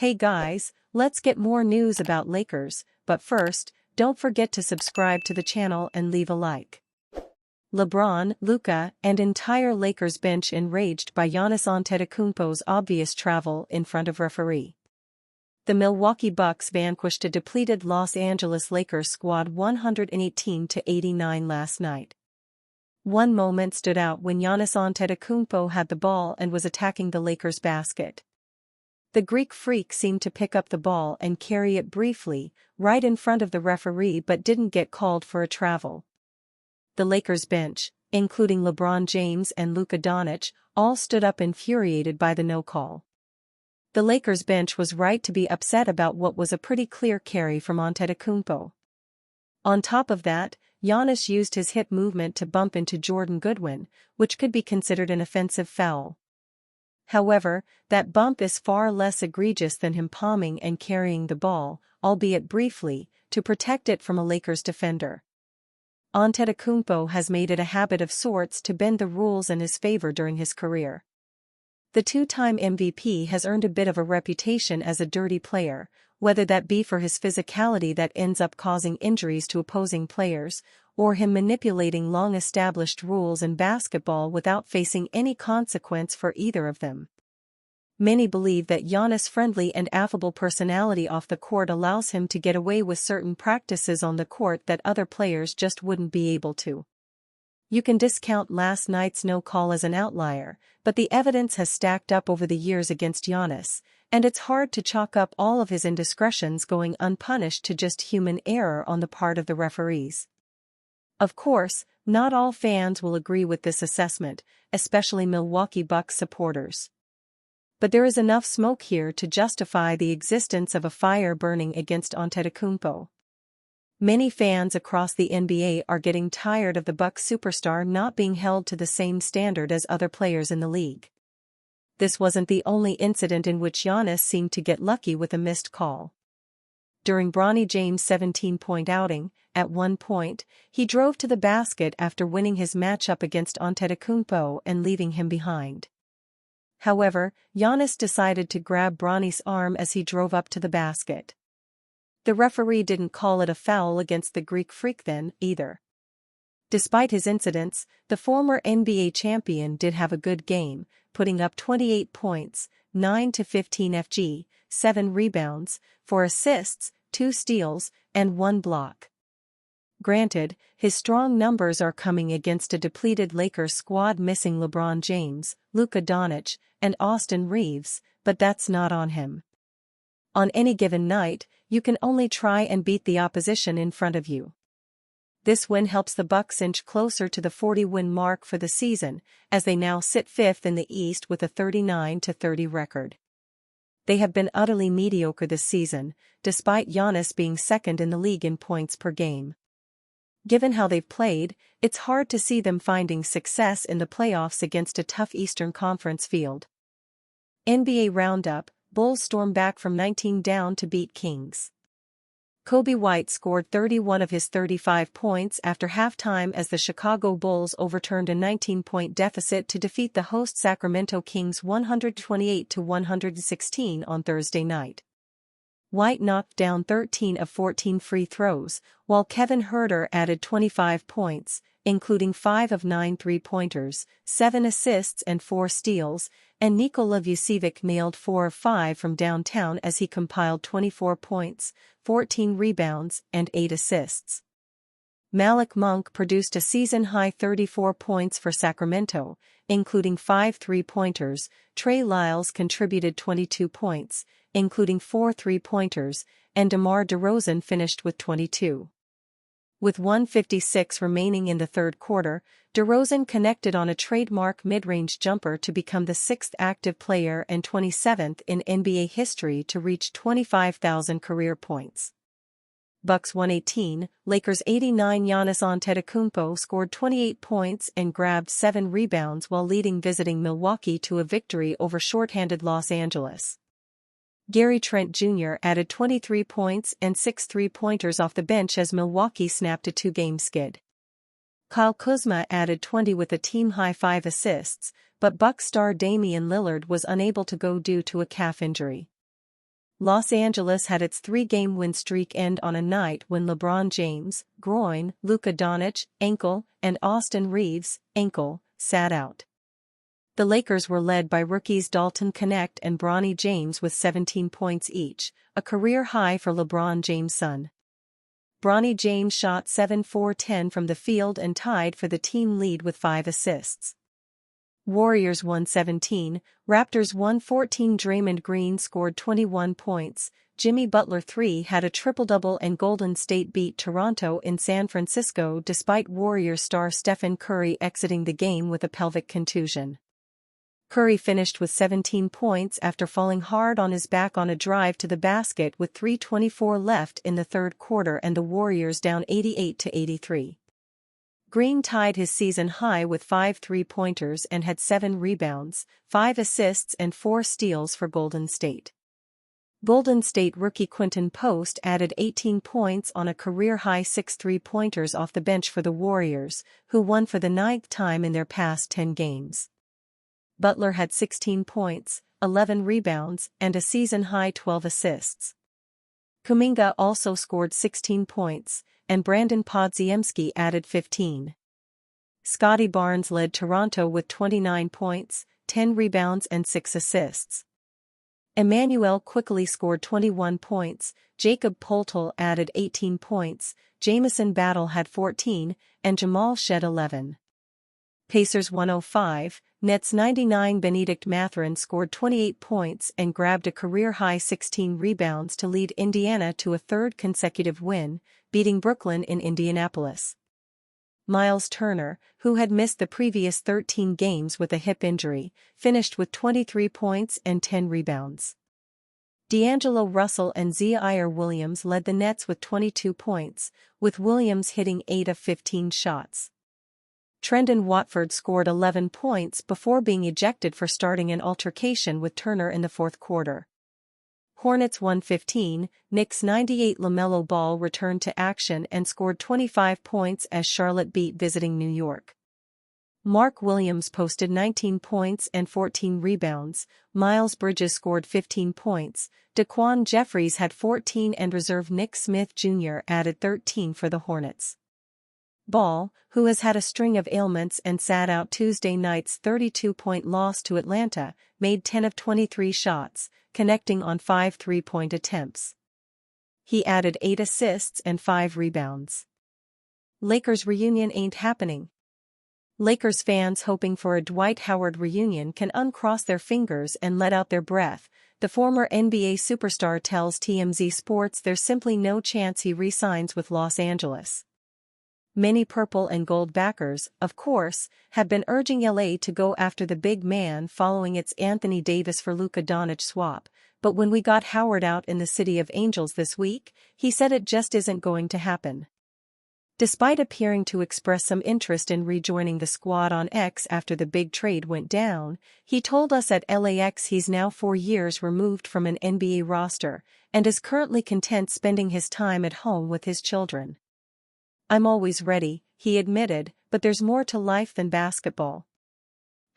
Hey guys, let's get more news about Lakers, but first, don't forget to subscribe to the channel and leave a like. LeBron, Luka, and entire Lakers bench enraged by Giannis Antetokounmpo's obvious travel in front of referee. The Milwaukee Bucks vanquished a depleted Los Angeles Lakers squad 118-89 last night. One moment stood out when Giannis Antetokounmpo had the ball and was attacking the Lakers basket. The Greek freak seemed to pick up the ball and carry it briefly, right in front of the referee, but didn't get called for a travel. The Lakers bench, including LeBron James and Luka Doncic, all stood up infuriated by the no call. The Lakers bench was right to be upset about what was a pretty clear carry from Antetokounmpo. On top of that, Giannis used his hip movement to bump into Jordan Goodwin, which could be considered an offensive foul. However, that bump is far less egregious than him palming and carrying the ball, albeit briefly, to protect it from a Lakers defender. Antetokounmpo has made it a habit of sorts to bend the rules in his favor during his career. The two-time MVP has earned a bit of a reputation as a dirty player, whether that be for his physicality that ends up causing injuries to opposing players, or him manipulating long-established rules in basketball without facing any consequence for either of them. Many believe that Giannis' friendly and affable personality off the court allows him to get away with certain practices on the court that other players just wouldn't be able to. You can discount last night's no call as an outlier, but the evidence has stacked up over the years against Giannis, and it's hard to chalk up all of his indiscretions going unpunished to just human error on the part of the referees. Of course, not all fans will agree with this assessment, especially Milwaukee Bucks supporters. But there is enough smoke here to justify the existence of a fire burning against Antetokounmpo. Many fans across the NBA are getting tired of the Bucks superstar not being held to the same standard as other players in the league. This wasn't the only incident in which Giannis seemed to get lucky with a missed call. During Bronny James' 17-point outing, at one point, he drove to the basket after winning his matchup against Antetokounmpo and leaving him behind. However, Giannis decided to grab Bronny's arm as he drove up to the basket. The referee didn't call it a foul against the Greek freak then, either. Despite his incidents, the former NBA champion did have a good game, putting up 28 points, 9 to 15 FG, 7 rebounds, 4 assists, 2 steals, and 1 block. Granted, his strong numbers are coming against a depleted Lakers squad missing LeBron James, Luka Doncic, and Austin Reeves, but that's not on him. On any given night, you can only try and beat the opposition in front of you. This win helps the Bucks inch closer to the 40-win mark for the season, as they now sit fifth in the East with a 39-30 record. They have been utterly mediocre this season, despite Giannis being second in the league in points per game. Given how they've played, it's hard to see them finding success in the playoffs against a tough Eastern Conference field. NBA Roundup: Bulls storm back from 19 down to beat Kings. Kobe White scored 31 of his 35 points after halftime as the Chicago Bulls overturned a 19-point deficit to defeat the host Sacramento Kings 128-116 on Thursday night. White knocked down 13 of 14 free throws, while Kevin Huerter added 25 points, including 5 of 9 three-pointers, 7 assists and 4 steals, and Nikola Vucevic nailed 4 of 5 from downtown as he compiled 24 points, 14 rebounds, and 8 assists. Malik Monk produced a season-high 34 points for Sacramento, including 5 three-pointers. Trey Lyles contributed 22 points, including 4 three-pointers, and DeMar DeRozan finished with 22. With 1:56 remaining in the third quarter, DeRozan connected on a trademark mid-range jumper to become the 6th active player and 27th in NBA history to reach 25,000 career points. Bucks 118, Lakers 89. Giannis Antetokounmpo scored 28 points and grabbed 7 rebounds while leading visiting Milwaukee to a victory over shorthanded Los Angeles. Gary Trent Jr. added 23 points and 6 three-pointers off the bench as Milwaukee snapped a 2-game skid. Kyle Kuzma added 20 with a team-high 5 assists, but Bucks star Damian Lillard was unable to go due to a calf injury. Los Angeles had its 3-game win streak end on a night when LeBron James, groin, Luka Doncic, ankle, and Austin Reeves, ankle, sat out. The Lakers were led by rookies Dalton Knecht and Bronny James with 17 points each, a career high for LeBron James' son. Bronny James shot 7-4-10 from the field and tied for the team lead with 5 assists. Warriors won 17, Raptors won 14. Draymond Green scored 21 points, Jimmy Butler III had a triple-double, and Golden State beat Toronto in San Francisco despite Warriors star Stephen Curry exiting the game with a pelvic contusion. Curry finished with 17 points after falling hard on his back on a drive to the basket with 3:24 left in the third quarter and the Warriors down 88-83. Green tied his season high with 5 3-pointers and had 7 rebounds, 5 assists and 4 steals for Golden State. Golden State rookie Quinton Post added 18 points on a career-high 6 3-pointers off the bench for the Warriors, who won for the 9th time in their past 10 games. Butler had 16 points, 11 rebounds, and a season-high 12 assists. Kuminga also scored 16 points, and Brandon Podziemski added 15. Scotty Barnes led Toronto with 29 points, 10 rebounds and 6 assists. Emmanuel quickly scored 21 points, Jacob Poeltl added 18 points, Jamison Battle had 14, and Jamal shed 11. Pacers 105, Nets 99. Benedict Mathurin scored 28 points and grabbed a career-high 16 rebounds to lead Indiana to a 3rd consecutive win, beating Brooklyn in Indianapolis. Miles Turner, who had missed the previous 13 games with a hip injury, finished with 23 points and 10 rebounds. D'Angelo Russell and Zaire Williams led the Nets with 22 points, with Williams hitting 8 of 15 shots. Trendon Watford scored 11 points before being ejected for starting an altercation with Turner in the fourth quarter. Hornets 115, Knicks 98. LaMelo Ball returned to action and scored 25 points as Charlotte beat visiting New York. Mark Williams posted 19 points and 14 rebounds, Miles Bridges scored 15 points, Daquan Jeffries had 14 and reserve Nick Smith Jr. added 13 for the Hornets. Ball, who has had a string of ailments and sat out Tuesday night's 32-point loss to Atlanta, made 10 of 23 shots, connecting on 5 3-point attempts. He added 8 assists and 5 rebounds. Lakers reunion ain't happening. Lakers fans hoping for a Dwight Howard reunion can uncross their fingers and let out their breath. The former NBA superstar tells TMZ Sports there's simply no chance he re-signs with Los Angeles. Many purple and gold backers, of course, have been urging LA to go after the big man following its Anthony Davis for Luka Doncic swap, but when we got Howard out in the City of Angels this week, he said it just isn't going to happen. Despite appearing to express some interest in rejoining the squad on X after the big trade went down, he told us at LAX he's now 4 years removed from an NBA roster and is currently content spending his time at home with his children. "I'm always ready," he admitted, "but there's more to life than basketball."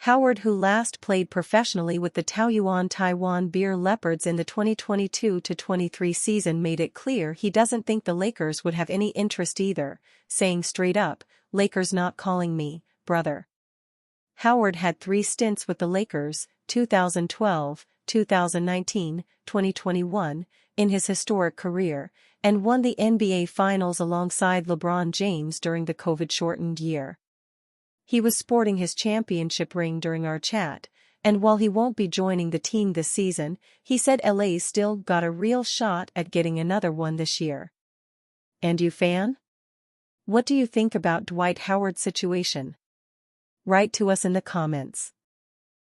Howard, who last played professionally with the Taoyuan Taiwan Beer Leopards in the 2022-23 season, made it clear he doesn't think the Lakers would have any interest either, saying straight up, "Lakers not calling me, brother." Howard had 3 stints with the Lakers, 2012, 2019, 2021, in his historic career, and won the NBA Finals alongside LeBron James during the COVID-shortened year. He was sporting his championship ring during our chat, and while he won't be joining the team this season, he said LA's still got a real shot at getting another one this year. And you, fan? What do you think about Dwight Howard's situation? Write to us in the comments.